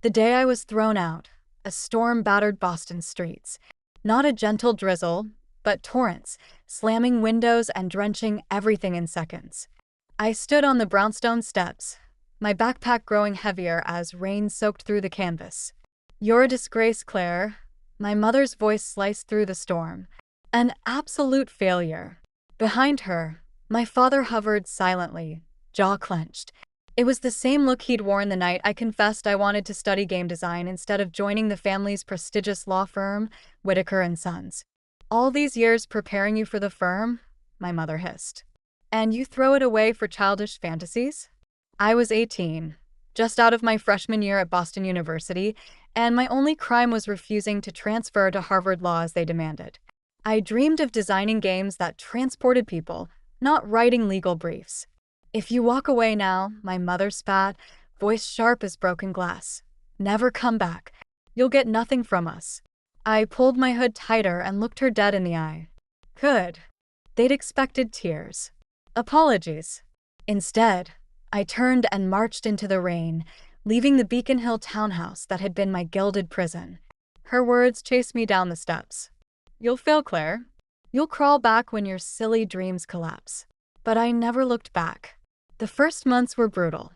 The day I was thrown out, a storm battered Boston streets. Not a gentle drizzle, but torrents, slamming windows and drenching everything in seconds. I stood on the brownstone steps, my backpack growing heavier as rain soaked through the canvas. "You're a disgrace, Claire." My mother's voice sliced through the storm. "An absolute failure." Behind her, my father hovered silently, jaw clenched. It was the same look he'd worn the night I confessed I wanted to study game design instead of joining the family's prestigious law firm, Whitaker and Sons. "All these years preparing you for the firm?" my mother hissed. "And you throw it away for childish fantasies?" I was 18, just out of my freshman year at Boston University, and my only crime was refusing to transfer to Harvard Law as they demanded. I dreamed of designing games that transported people, not writing legal briefs. "If you walk away now," my mother spat, voice sharp as broken glass, "never come back. You'll get nothing from us." I pulled my hood tighter and looked her dead in the eye. Good. They'd expected tears. Apologies. Instead, I turned and marched into the rain, leaving the Beacon Hill townhouse that had been my gilded prison. Her words chased me down the steps. "You'll fail, Claire. You'll crawl back when your silly dreams collapse." But I never looked back. The first months were brutal.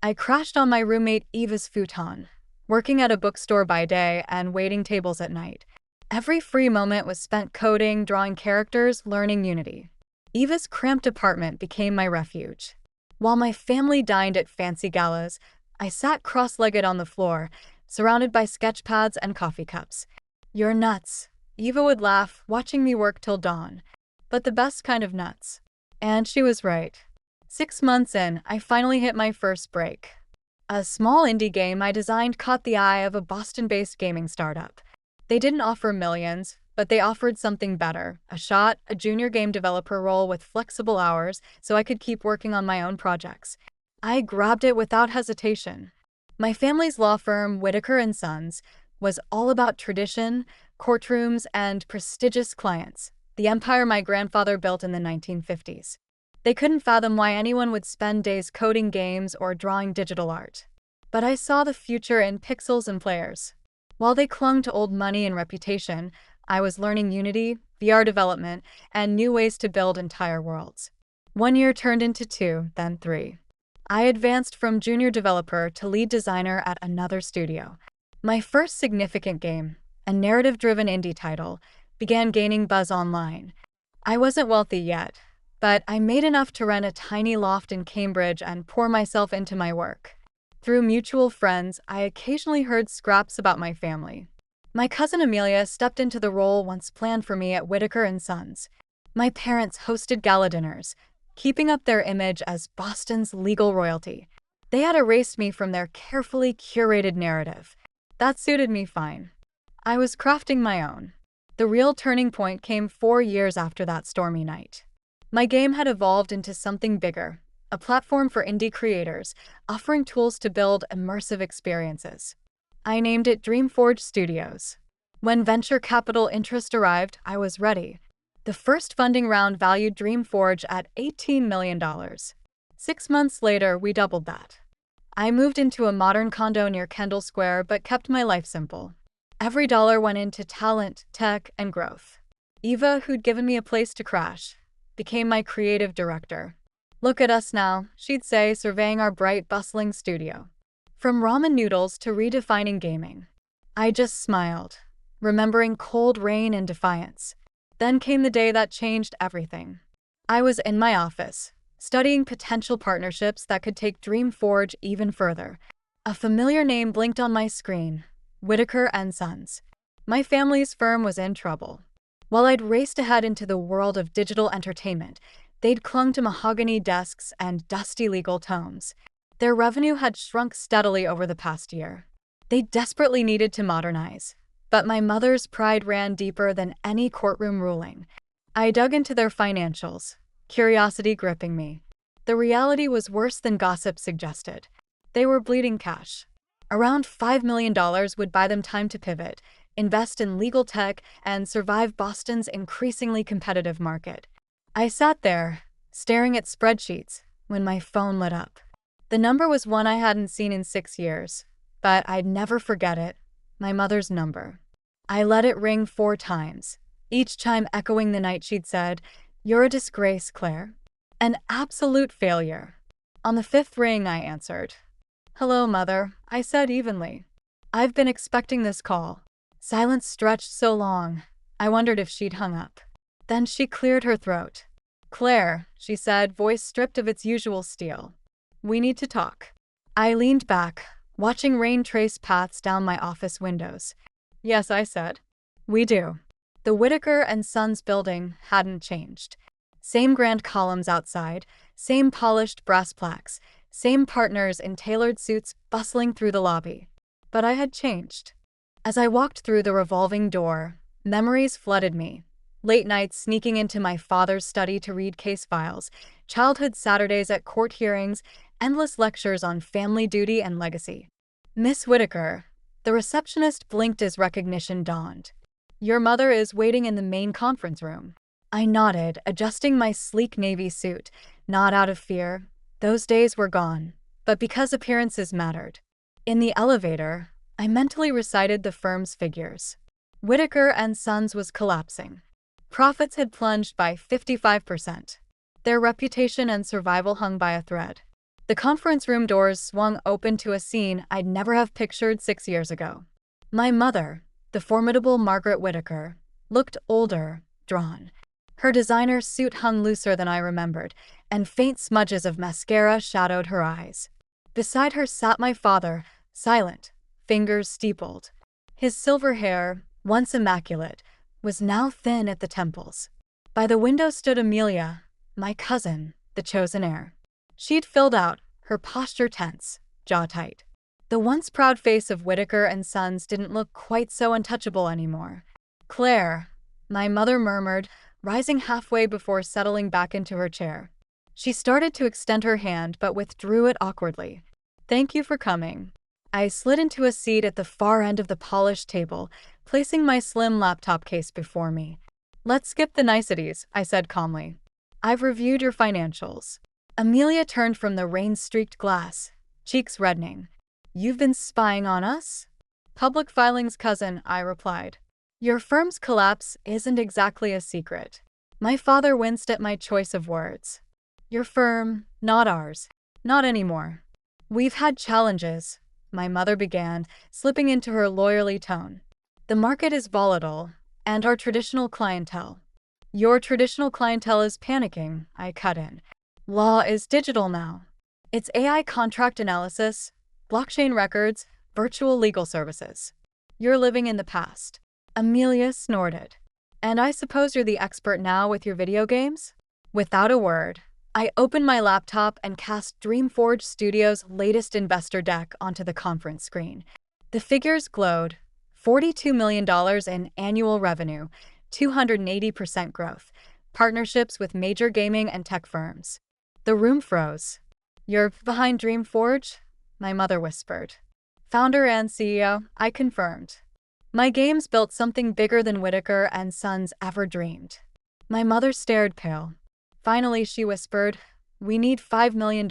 I crashed on my roommate Eva's futon, working at a bookstore by day and waiting tables at night. Every free moment was spent coding, drawing characters, learning Unity. Eva's cramped apartment became my refuge. While my family dined at fancy galas, I sat cross-legged on the floor, surrounded by sketchpads and coffee cups. "You're nuts," Eva would laugh, watching me work till dawn. But the best kind of nuts. And she was right. 6 months in, I finally hit my first break. A small indie game I designed caught the eye of a Boston-based gaming startup. They didn't offer millions, but they offered something better: a junior game developer role with flexible hours so I could keep working on my own projects. I grabbed it without hesitation. My family's law firm, Whitaker and Sons, was all about tradition, courtrooms, and prestigious clients, the empire my grandfather built in the 1950s. They couldn't fathom why anyone would spend days coding games or drawing digital art. But I saw the future in pixels and players. While they clung to old money and reputation, I was learning Unity, VR development, and new ways to build entire worlds. 1 year turned into 2, then 3. I advanced from junior developer to lead designer at another studio. My first significant game, a narrative-driven indie title, began gaining buzz online. I wasn't wealthy yet, but I made enough to rent a tiny loft in Cambridge and pour myself into my work. Through mutual friends, I occasionally heard scraps about my family. My cousin Amelia stepped into the role once planned for me at Whitaker and Sons. My parents hosted gala dinners, keeping up their image as Boston's legal royalty. They had erased me from their carefully curated narrative. That suited me fine. I was crafting my own. The real turning point came 4 years after that stormy night. My game had evolved into something bigger, a platform for indie creators, offering tools to build immersive experiences. I named it Dreamforge Studios. When venture capital interest arrived, I was ready. The first funding round valued Dreamforge at $18 million. 6 months later, we doubled that. I moved into a modern condo near Kendall Square but kept my life simple. Every dollar went into talent, tech, and growth. Eva, who'd given me a place to crash, became my creative director. "Look at us now," she'd say, surveying our bright, bustling studio. From ramen noodles to redefining gaming. I just smiled, remembering cold rain and defiance. Then came the day that changed everything. I was in my office, studying potential partnerships that could take Dreamforge even further. A familiar name blinked on my screen: Whitaker and Sons. My family's firm was in trouble. While I'd raced ahead into the world of digital entertainment, they'd clung to mahogany desks and dusty legal tomes. Their revenue had shrunk steadily over the past year. They desperately needed to modernize, but my mother's pride ran deeper than any courtroom ruling. I dug into their financials, curiosity gripping me. The reality was worse than gossip suggested. They were bleeding cash. Around $5 million would buy them time to pivot, invest in legal tech, and survive Boston's increasingly competitive market. I sat there, staring at spreadsheets, when my phone lit up. The number was one I hadn't seen in 6 years. but I'd never forget it. My mother's number. I let it ring 4 times, each chime echoing the night she'd said, "You're a disgrace, Claire. An absolute failure." On the 5th ring, I answered. "Hello, Mother," I said evenly. "I've been expecting this call." Silence stretched so long, I wondered if she'd hung up. Then she cleared her throat. "Claire," she said, voice stripped of its usual steel. "We need to talk." I leaned back, watching rain trace paths down my office windows. "Yes," I said. "We do." The Whitaker and Sons building hadn't changed. Same grand columns outside, same polished brass plaques, same partners in tailored suits bustling through the lobby. But I had changed. As I walked through the revolving door, memories flooded me. Late nights sneaking into my father's study to read case files, childhood Saturdays at court hearings, endless lectures on family duty and legacy. "Miss Whitaker," the receptionist blinked as recognition dawned. "Your mother is waiting in the main conference room." I nodded, adjusting my sleek navy suit, not out of fear. Those days were gone, but because appearances mattered. In the elevator, I mentally recited the firm's figures. Whitaker and Sons was collapsing. Profits had plunged by 55%. Their reputation and survival hung by a thread. The conference room doors swung open to a scene I'd never have pictured 6 years ago. My mother, the formidable Margaret Whitaker, looked older, drawn. Her designer suit hung looser than I remembered, and faint smudges of mascara shadowed her eyes. Beside her sat my father, silent, fingers steepled. His silver hair, once immaculate, was now thin at the temples. By the window stood Amelia, my cousin, the chosen heir. She'd filled out, her posture tense, jaw tight. The once proud face of Whitaker and Sons didn't look quite so untouchable anymore. "Claire," my mother murmured, rising halfway before settling back into her chair. She started to extend her hand but withdrew it awkwardly. "Thank you for coming." I slid into a seat at the far end of the polished table, placing my slim laptop case before me. "Let's skip the niceties," I said calmly. "I've reviewed your financials." Amelia turned from the rain-streaked glass, cheeks reddening. "You've been spying on us?" "Public filings, cousin," I replied. "Your firm's collapse isn't exactly a secret." My father winced at my choice of words. "Your firm, not ours. Not anymore." "We've had challenges," my mother began, slipping into her lawyerly tone. "The market is volatile, and our traditional clientele." "Your traditional clientele is panicking," I cut in. "Law is digital now. It's AI contract analysis, blockchain records, virtual legal services. You're living in the past." Amelia snorted. "And I suppose you're the expert now with your video games?" Without a word, I opened my laptop and cast Dreamforge Studios' latest investor deck onto the conference screen. The figures glowed. $42 million in annual revenue, 280% growth, partnerships with major gaming and tech firms. The room froze. "You're behind Dreamforge?" my mother whispered. "Founder and CEO," I confirmed. "My games built something bigger than Whitaker and Sons ever dreamed." My mother stared pale. Finally, she whispered, "We need $5 million.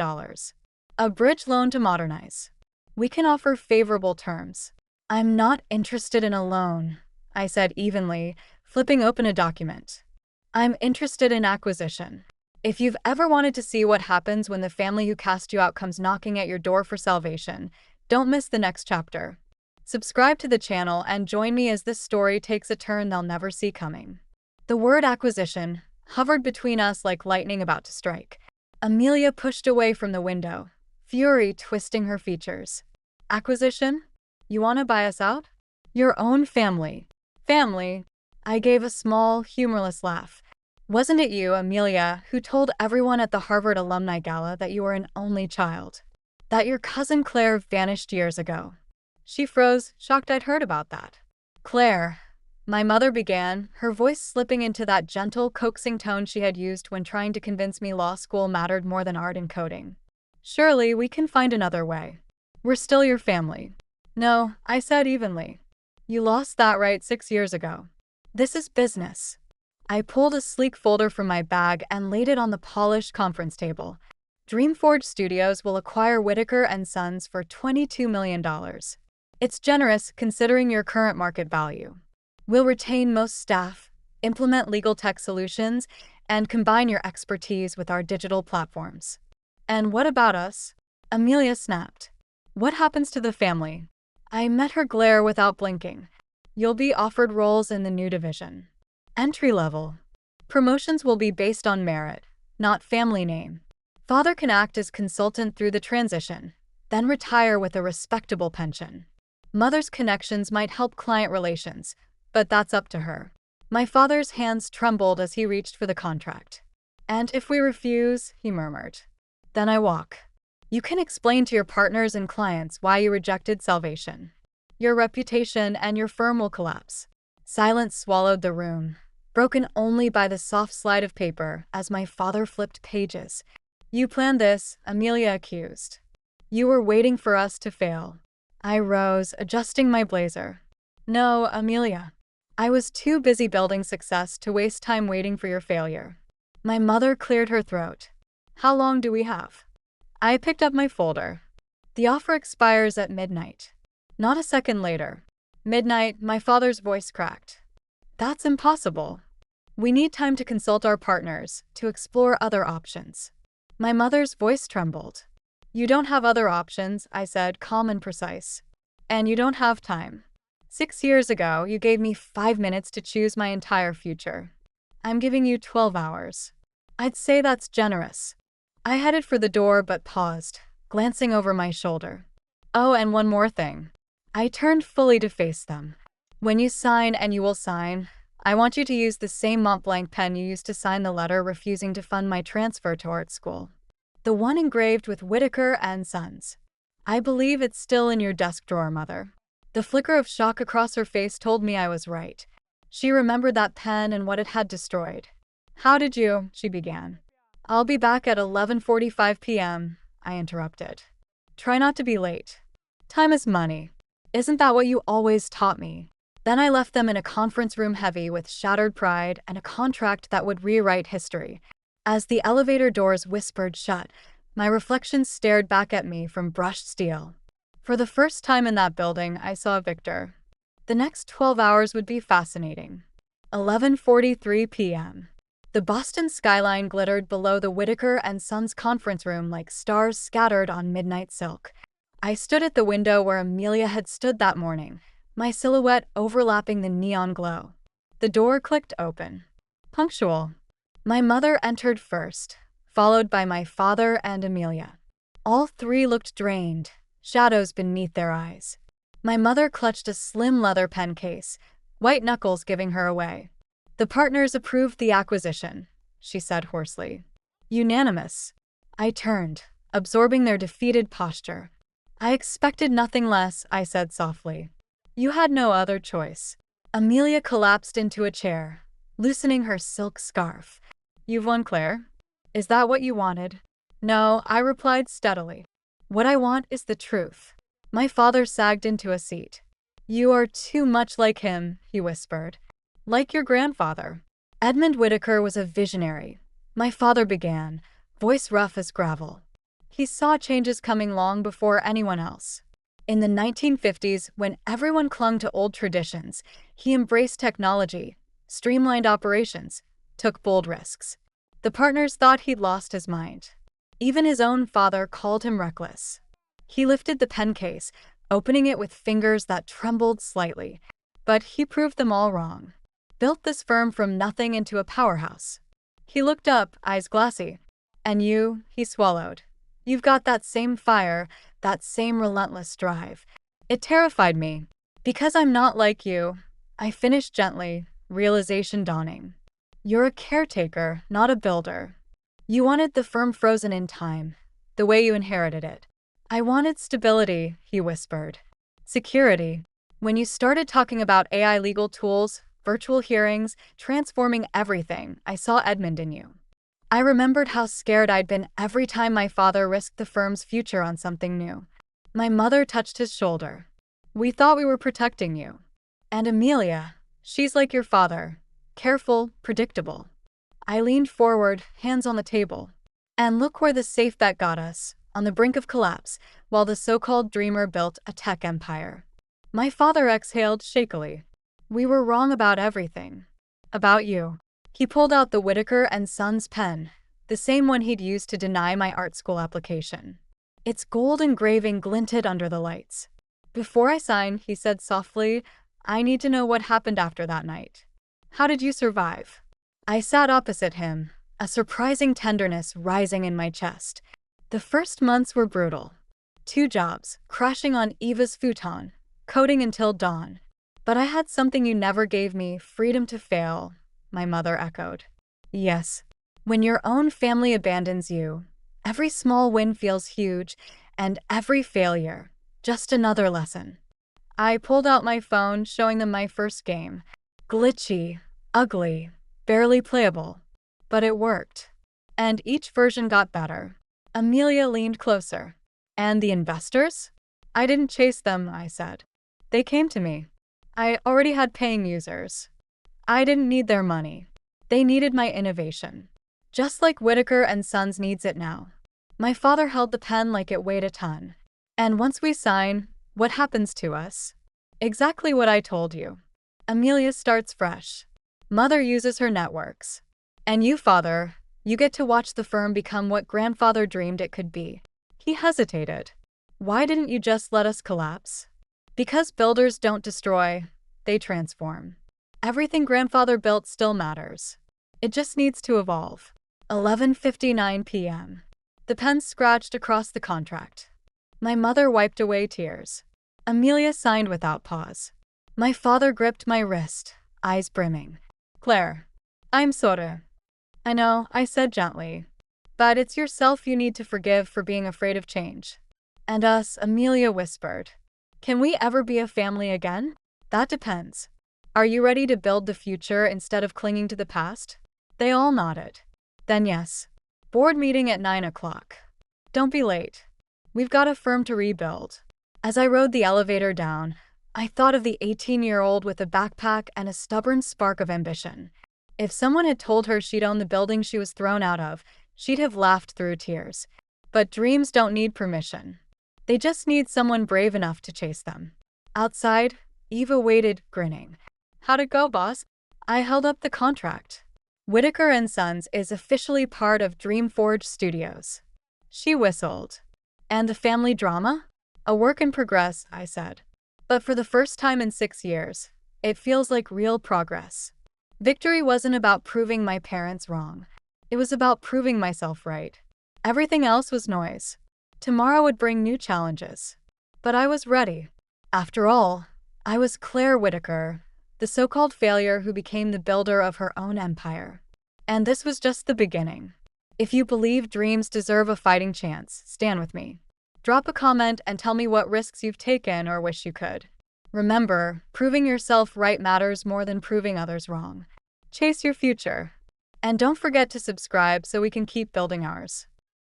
A bridge loan to modernize. We can offer favorable terms." "I'm not interested in a loan," I said evenly, flipping open a document. "I'm interested in acquisition. If you've ever wanted to see what happens when the family who cast you out comes knocking at your door for salvation, don't miss the next chapter. Subscribe to the channel and join me as this story takes a turn they'll never see coming." The word acquisition hovered between us like lightning about to strike. Amelia pushed away from the window, fury twisting her features. "Acquisition? You want to buy us out?" "Your own family." "Family?" I gave a small, humorless laugh. "Wasn't it you, Amelia, who told everyone at the Harvard Alumni Gala that you were an only child? That your cousin Claire vanished years ago?" She froze, shocked I'd heard about that. "Claire," my mother began, her voice slipping into that gentle, coaxing tone she had used when trying to convince me law school mattered more than art and coding. "Surely we can find another way. We're still your family." "No," I said evenly. "You lost that right 6 years ago. This is business." I pulled a sleek folder from my bag and laid it on the polished conference table. Dreamforge Studios will acquire Whitaker and Sons for $22 million. It's generous considering your current market value. We'll retain most staff, implement legal tech solutions, and combine your expertise with our digital platforms. And what about us? Amelia snapped. What happens to the family? I met her glare without blinking. You'll be offered roles in the new division. Entry level. Promotions will be based on merit, not family name. Father can act as consultant through the transition, then retire with a respectable pension. Mother's connections might help client relations, but that's up to her. My father's hands trembled as he reached for the contract. And if we refuse, he murmured. Then I walk. You can explain to your partners and clients why you rejected salvation. Your reputation and your firm will collapse. Silence swallowed the room, broken only by the soft slide of paper as my father flipped pages. You planned this, Amelia accused. You were waiting for us to fail. I rose, adjusting my blazer. No, Amelia. I was too busy building success to waste time waiting for your failure. My mother cleared her throat. How long do we have? I picked up my folder. The offer expires at midnight. Not a second later. Midnight, my father's voice cracked. That's impossible. We need time to consult our partners, to explore other options. My mother's voice trembled. You don't have other options, I said, calm and precise. And you don't have time. 6 years ago, you gave me 5 minutes to choose my entire future. I'm giving you 12 hours. I'd say that's generous. I headed for the door but paused, glancing over my shoulder. Oh, and one more thing. I turned fully to face them. When you sign, and you will sign, I want you to use the same Montblanc pen you used to sign the letter refusing to fund my transfer to art school. The one engraved with Whitaker and Sons. I believe it's still in your desk drawer, Mother. The flicker of shock across her face told me I was right. She remembered that pen and what it had destroyed. How did you? She began. I'll be back at 11:45 p.m., I interrupted. Try not to be late. Time is money. Isn't that what you always taught me? Then I left them in a conference room heavy with shattered pride and a contract that would rewrite history. As the elevator doors whispered shut, my reflection stared back at me from brushed steel. For the first time in that building, I saw Victor. The next 12 hours would be fascinating. 11:43 p.m. The Boston skyline glittered below the Whitaker and Sons conference room like stars scattered on midnight silk. I stood at the window where Amelia had stood that morning, my silhouette overlapping the neon glow. The door clicked open. Punctual. My mother entered first, followed by my father and Amelia. All three looked drained, shadows beneath their eyes. My mother clutched a slim leather pen case, white knuckles giving her away. The partners approved the acquisition, she said hoarsely. Unanimous. I turned, absorbing their defeated posture. I expected nothing less, I said softly. You had no other choice. Amelia collapsed into a chair, loosening her silk scarf. You've won, Claire. Is that what you wanted? No, I replied steadily. What I want is the truth. My father sagged into a seat. You are too much like him, he whispered. Like your grandfather. Edmund Whitaker was a visionary. My father began, voice rough as gravel. He saw changes coming long before anyone else. In the 1950s, when everyone clung to old traditions, he embraced technology, streamlined operations, took bold risks. The partners thought he'd lost his mind. Even his own father called him reckless. He lifted the pen case, opening it with fingers that trembled slightly. But he proved them all wrong. Built this firm from nothing into a powerhouse. He looked up, eyes glassy. And you, he swallowed. You've got that same fire, that same relentless drive. It terrified me. Because I'm not like you, I finished gently, realization dawning. You're a caretaker, not a builder. You wanted the firm frozen in time, the way you inherited it. I wanted stability, he whispered. Security. When you started talking about AI legal tools, virtual hearings, transforming everything, I saw Edmund in you. I remembered how scared I'd been every time my father risked the firm's future on something new. My mother touched his shoulder. We thought we were protecting you. And Amelia, she's like your father. Careful, predictable. I leaned forward, hands on the table. And look where the safe bet got us, on the brink of collapse, while the so-called dreamer built a tech empire. My father exhaled shakily. We were wrong about everything. About you. He pulled out the Whitaker and Sons pen, the same one he'd used to deny my art school application. Its gold engraving glinted under the lights. Before I sign, he said softly, I need to know what happened after that night. How did you survive? I sat opposite him, a surprising tenderness rising in my chest. The first months were brutal. 2 jobs, crashing on Eva's futon, coding until dawn. But I had something you never gave me, freedom to fail, my mother echoed. Yes. When your own family abandons you, every small win feels huge, and every failure, just another lesson. I pulled out my phone, showing them my first game. Glitchy, ugly, barely playable. But it worked. And each version got better. Amelia leaned closer. And the investors? I didn't chase them, I said. They came to me. I already had paying users. I didn't need their money. They needed my innovation. Just like Whitaker and Sons needs it now. My father held the pen like it weighed a ton. And once we sign, what happens to us? Exactly what I told you. Amelia starts fresh. Mother uses her networks. And you, father, you get to watch the firm become what grandfather dreamed it could be. He hesitated. Why didn't you just let us collapse? Because builders don't destroy, they transform. Everything grandfather built still matters. It just needs to evolve. 11:59 p.m. The pen scratched across the contract. My mother wiped away tears. Amelia signed without pause. My father gripped my wrist, eyes brimming. Claire, I'm sorry. I know, I said gently. But it's yourself you need to forgive for being afraid of change. And us, Amelia whispered. Can we ever be a family again? That depends. Are you ready to build the future instead of clinging to the past? They all nodded. Then yes. Board meeting at 9 o'clock. Don't be late. We've got a firm to rebuild. As I rode the elevator down, I thought of the 18-year-old with a backpack and a stubborn spark of ambition. If someone had told her she'd own the building she was thrown out of, she'd have laughed through tears. But dreams don't need permission. They just need someone brave enough to chase them. Outside, Eva waited, grinning. How'd it go, boss? I held up the contract. Whitaker and Sons is officially part of Dreamforge Studios. She whistled. And the family drama? A work in progress, I said. But for the first time in 6 years, it feels like real progress. Victory wasn't about proving my parents wrong. It was about proving myself right. Everything else was noise. Tomorrow would bring new challenges. But I was ready. After all, I was Claire Whitaker, the so-called failure who became the builder of her own empire. And this was just the beginning. If you believe dreams deserve a fighting chance, stand with me. Drop a comment and tell me what risks you've taken or wish you could. Remember, proving yourself right matters more than proving others wrong. Chase your future. And don't forget to subscribe so we can keep building ours.